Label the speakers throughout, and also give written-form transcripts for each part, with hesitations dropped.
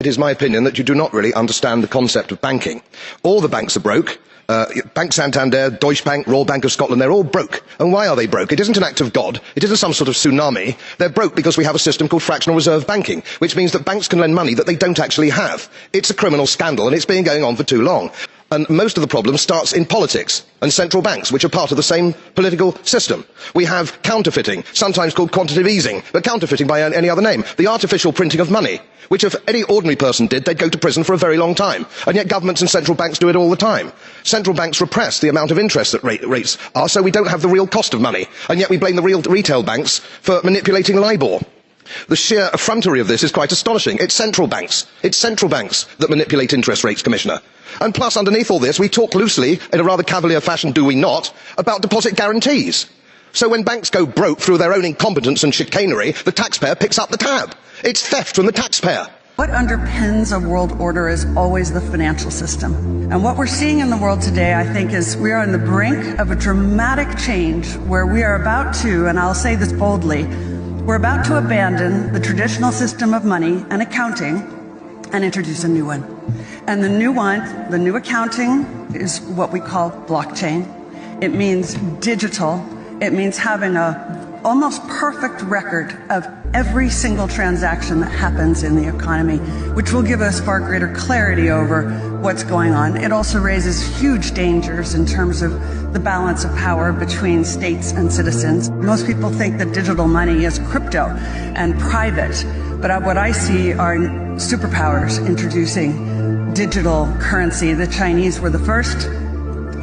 Speaker 1: It is my opinion that you do not really understand the concept of banking. All the banks are broke. Bank Santander, Deutsche Bank, Royal Bank of Scotland, they're all broke. And why are they broke? It isn't an act of God. It isn't some sort of tsunami. They're broke because we have a system called fractional reserve banking, which means that banks can lend money that they don't actually have. It's a criminal scandal, and it's been going on for too long. And most of the problem starts in politics and central banks, which are part of the same political system. We have counterfeiting, sometimes called quantitative easing, but counterfeiting by any other name. The artificial printing of money, which if any ordinary person did, they'd go to prison for a very long time. And yet governments and central banks do it all the time. Central banks repress the amount of interest that rates are, so we don't have the real cost of money. And yet we blame the real retail banks for manipulating LIBOR. The sheer effrontery of this is quite astonishing. It's central banks that manipulate interest rates, Commissioner. And plus, underneath all this, we talk loosely, in a rather cavalier fashion, do we not, about deposit guarantees. So when banks go broke through their own incompetence and chicanery, the taxpayer picks up the tab. It's theft from the taxpayer.
Speaker 2: What underpins a world order is always the financial system. And what we're seeing in the world today, I think, is we are on the brink of a dramatic change where we are about to, and I'll say this boldly, we're about to abandon the traditional system of money and accounting and introduce a new one. And the new one, the new accounting, is what we call blockchain. It means digital. It means having a almost perfect record of every single transaction that happens in the economy, which will give us far greater clarity over what's going on. It also raises huge dangers in terms of the balance of power between states and citizens. Most people think that digital money is crypto and private, but what I see are superpowers introducing digital currency. The Chinese were the first.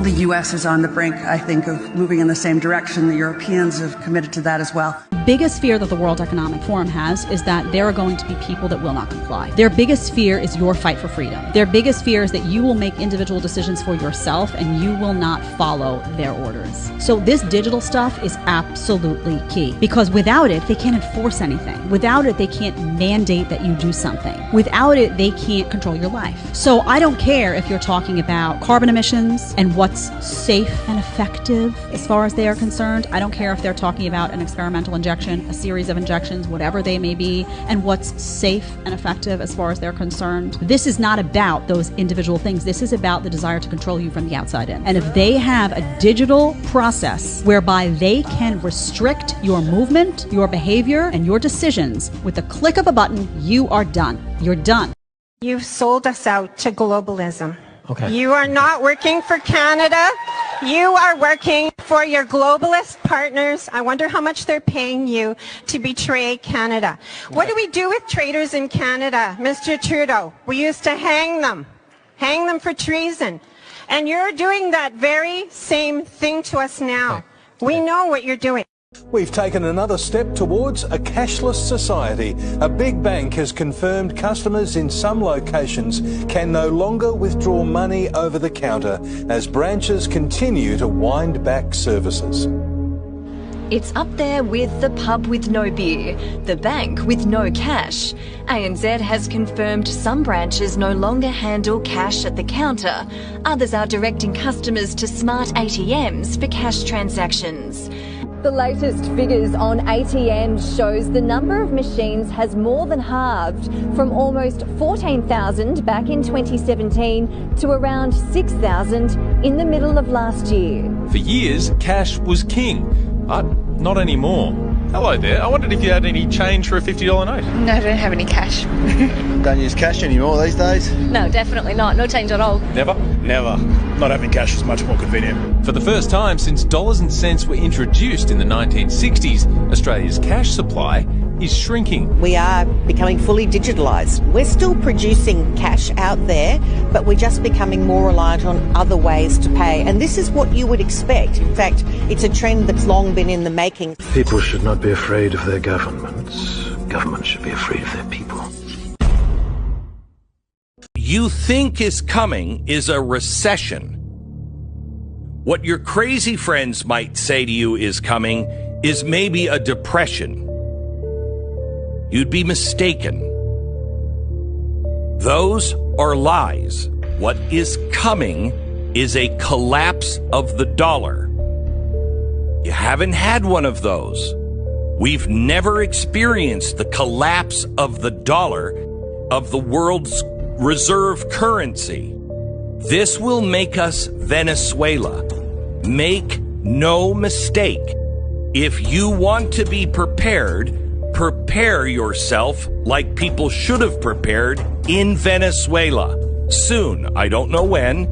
Speaker 2: The U.S. is on the brink, I think, of moving in the same direction. The Europeans have committed to that as well.
Speaker 3: Biggest fear that the World Economic Forum has is that there are going to be people that will not comply. Their biggest fear is your fight for freedom. Their biggest fear is that you will make individual decisions for yourself and you will not follow their orders. So this digital stuff is absolutely key, because without it, they can't enforce anything. Without it, they can't mandate that you do something. Without it, they can't control your life. So I don't care if you're talking about carbon emissions and what's safe and effective as far as they are concerned. I don't care if they're talking about an experimental injection, a series of injections, whatever they may be, and what's safe and effective as far as they're concerned. This is not about those individual things. This is about the desire to control you from the outside in. And if they have a digital process whereby they can restrict your movement, your behavior, and your decisions with the click of a button, you are done. You're done.
Speaker 4: You've sold us out to globalism.
Speaker 5: Okay.
Speaker 4: You are not working for Canada. You are working for your globalist partners. I wonder how much they're paying you to betray Canada. Okay. What do we do with traitors in Canada, Mr. Trudeau? We used to hang them for treason. And you're doing that very same thing to us now. Okay. We know what you're doing.
Speaker 5: We've taken another step towards a cashless society. A big bank has confirmed customers in some locations can no longer withdraw money over the counter as branches continue to wind back services.
Speaker 6: It's up there with the pub with no beer, the bank with no cash. ANZ has confirmed some branches no longer handle cash at the counter. Others are directing customers to smart ATMs for cash transactions. The latest figures on ATMs shows the number of machines has more than halved from almost 14,000 back in 2017 to around 6,000 in the middle of last year.
Speaker 7: For years, cash was king, but not anymore. Hello there. I wondered if you had any change for a $50 note.
Speaker 8: No, I don't have any cash.
Speaker 9: Don't use cash anymore these days?
Speaker 8: No, definitely not. No change at all.
Speaker 7: Never?
Speaker 9: Never. Not having cash is much more convenient.
Speaker 7: For the first time since dollars and cents were introduced in the 1960s, Australia's cash supply is shrinking.
Speaker 10: We are becoming fully digitalised. We're still producing cash out there, but we're just becoming more reliant on other ways to pay. And this is what you would expect. In fact, it's a trend that's long been in the making.
Speaker 11: People should not be afraid of their governments. Governments should be afraid of their people.
Speaker 12: You think is coming is a recession. What your crazy friends might say to you is coming is maybe a depression. You'd be mistaken. Those are lies. What is coming is a collapse of the dollar. You haven't had one of those. We've never experienced the collapse of the dollar of the world's reserve currency. This will make us Venezuela. Make no mistake. If you want to be prepared, prepare yourself like people should have prepared in Venezuela. Soon, I don't know when,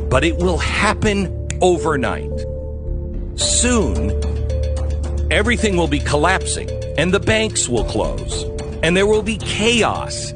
Speaker 12: but it will happen overnight. Soon, everything will be collapsing, and the banks will close, and there will be chaos.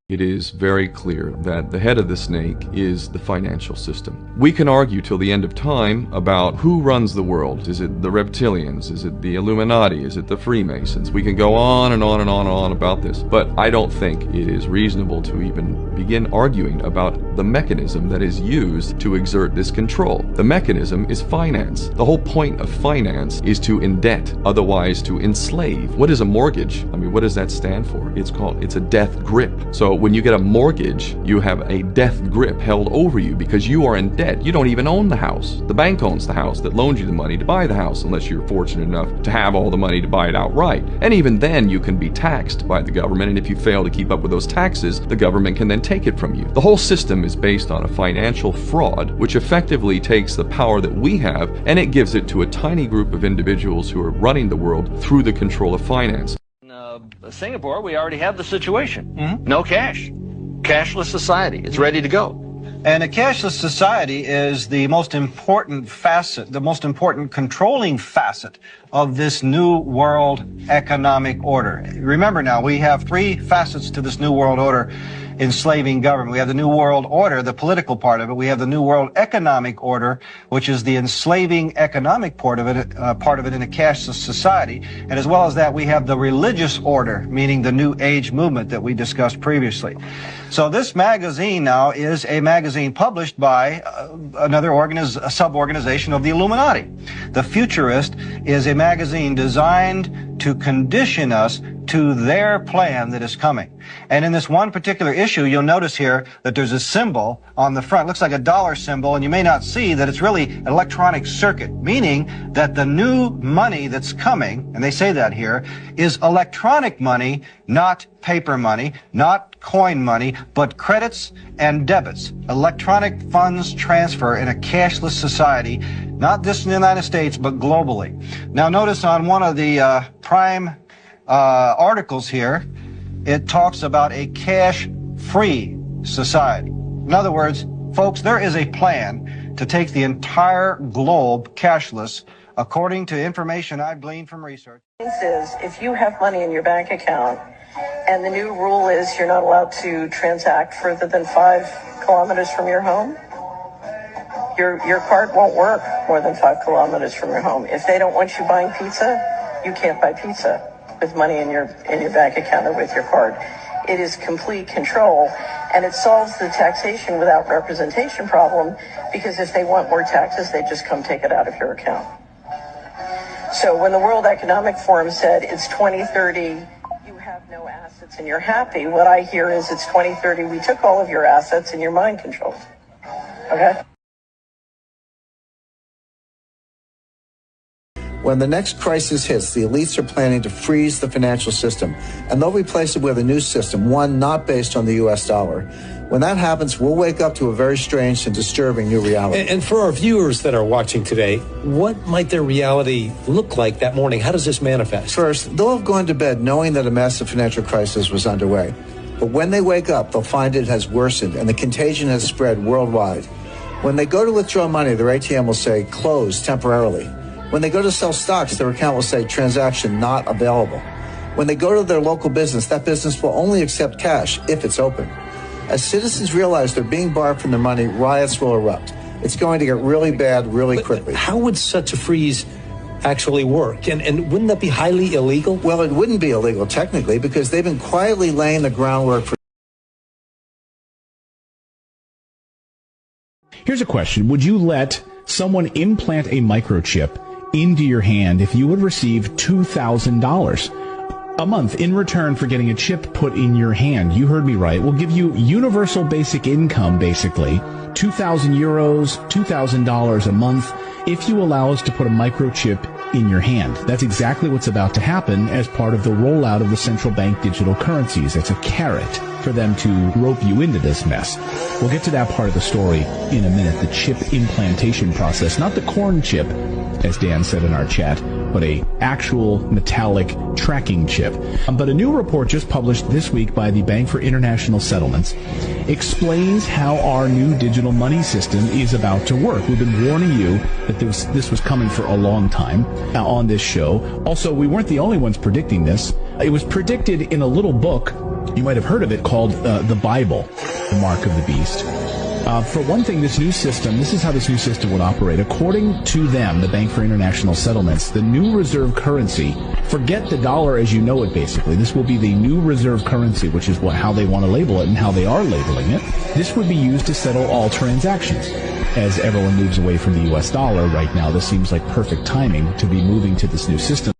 Speaker 13: It is very clear that the head of the snake is the financial system. We can argue till the end of time about who runs the world. Is it the reptilians? Is it the Illuminati? Is it the Freemasons? We can go on and on and on and on about this, but I don't think it is reasonable to even begin arguing about the mechanism that is used to exert this control. The mechanism is finance. The whole point of finance is to indebt, otherwise to enslave. What is a mortgage? I mean, what does that stand for? It's a death grip. So when you get a mortgage, you have a death grip held over you because you are in debt. You don't even own the house. The bank owns the house that loaned you the money to buy the house, unless you're fortunate enough to have all the money to buy it outright. And even then, you can be taxed by the government, and if you fail to keep up with those taxes, the government can then take it from you. The whole system is based on a financial fraud, which effectively takes the power that we have and it gives it to a tiny group of individuals who are running the world through the control of finance.
Speaker 14: Singapore, we already have the situation. No cash. Cashless society. It's ready to go.
Speaker 15: And a cashless society is the most important facet, the most important controlling facet of this new world economic order. Remember now, we have three facets to this new world order enslaving government. We have the new world order, the political part of it. We have the new world economic order, which is the enslaving economic part of it in a cashless society. And as well as that, we have the religious order, meaning the New Age movement that we discussed previously. So this magazine now is a magazine published by another sub-organization of the Illuminati. The Futurist is a magazine designed to condition us to their plan that is coming. And in this one particular issue, you'll notice here that there's a symbol on the front. It looks like a dollar symbol, and you may not see that it's really an electronic circuit, meaning that the new money that's coming, and they say that here, is electronic money, not paper money, not coin money, but credits and debits. Electronic funds transfer in a cashless society, not just in the United States, but globally. Now notice on one of the prime articles here, it talks about a cash-free society. In other words, folks, there is a plan to take the entire globe cashless, according to information I've gleaned from research.
Speaker 16: Is if you have money in your bank account and the new rule is you're not allowed to transact further than 5 kilometers from your home, your card won't work more than 5 kilometers from your home. If they don't want you buying pizza, you can't buy pizza with money in your bank account or with your card. It is complete control, and it solves the taxation without representation problem, because if they want more taxes, they just come take it out of your account. So when the World Economic Forum said it's 2030, you have no assets and you're happy, what I hear is it's 2030, we took all of your assets and you're mind controlled. Okay?
Speaker 17: When the next crisis hits, the elites are planning to freeze the financial system, and they'll replace it with a new system, one not based on the U.S. dollar. When that happens, we'll wake up to a very strange and disturbing new reality.
Speaker 18: And for our viewers that are watching today, what might their reality look like that morning? How does this manifest?
Speaker 17: First, they'll have gone to bed knowing that a massive financial crisis was underway. But when they wake up, they'll find it has worsened and the contagion has spread worldwide. When they go to withdraw money, their ATM will say, closed temporarily. When they go to sell stocks, their account will say, transaction not available. When they go to their local business, that business will only accept cash if it's open. As citizens realize they're being barred from their money, riots will erupt. It's going to get really bad really quickly.
Speaker 18: How would such a freeze actually work? And wouldn't that be highly illegal?
Speaker 17: Well, it wouldn't be illegal technically, because they've been quietly laying the groundwork for...
Speaker 19: Here's a question. Would you let someone implant a microchip into your hand if you would receive $2,000 a month in return for getting a chip put in your hand? You heard me right. We'll give you universal basic income, basically, 2,000 euros, $2,000 a month, if you allow us to put a microchip in your hand. That's exactly what's about to happen as part of the rollout of the central bank digital currencies. It's a carrot for them to rope you into this mess. We'll get to that part of the story in a minute, the chip implantation process, not the corn chip, as Dan said in our chat, but a actual metallic tracking chip. But a new report just published this week by the Bank for International Settlements explains how our new digital money system is about to work. We've been warning you that this was coming for a long time on this show. Also, we weren't the only ones predicting this. It was predicted in a little book, you might have heard of it, called The Bible, The Mark of the Beast. For one thing, this is how this new system would operate. According to them, the Bank for International Settlements, the new reserve currency, forget the dollar as you know it, basically. This will be the new reserve currency, which is how they want to label it and how they are labeling it. This would be used to settle all transactions. As everyone moves away from the U.S. dollar right now, this seems like perfect timing to be moving to this new system.